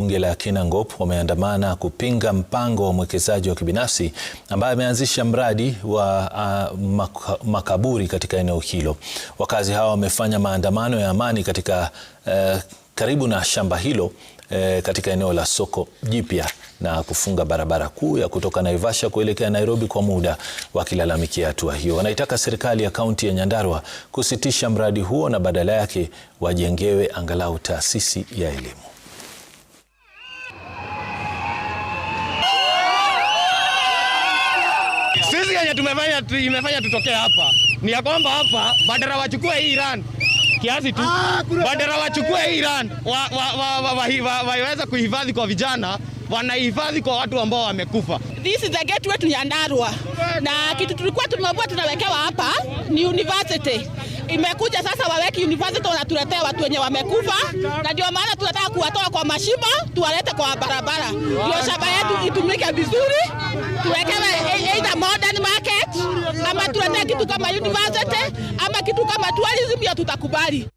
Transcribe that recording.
Bunge la Kinangop wameandamana kupinga mpango wa mwekezaji wa kibinafsi ambaye ameanzisha mradi wa makaburi katika eneo hilo. Wakazi hao wamefanya maandamano ya amani katika karibu na shamba hilo katika eneo la soko jipya na kufunga barabara kuu ya kutoka Naivasha kuelekea Nairobi kwa muda, wakilalamikia hatua hiyo. Wanaitaka serikali ya kaunti ya Nyandarua kusitisha mradi huo na badala yake wajengewe angalau taasisi ya elimu. Sisi yenye imefanya tutokea hapa ni ya kwamba hapa badala wachukue hii Iran kiasi tu, badala wachukue hii Iran waweza kuhifadhi kwa vijana, wanahifadhi kwa watu ambao wamekufa. This is the gateway to Nyandarua. Na kitu tulikuwa tumeambiwa tunawekewa hapa ni university. Imekuja sasa waweki university, wanatuletea watu wenye wamekufa, na ndio maana tunataka kuwatoa kwa mashimo tuwalete kwa barabara. Ndio shamba yetu itumike vizuri, tuwekewe either modern market ama tuletee kitu kama university ama kitu kama tourism, ya tutakubali.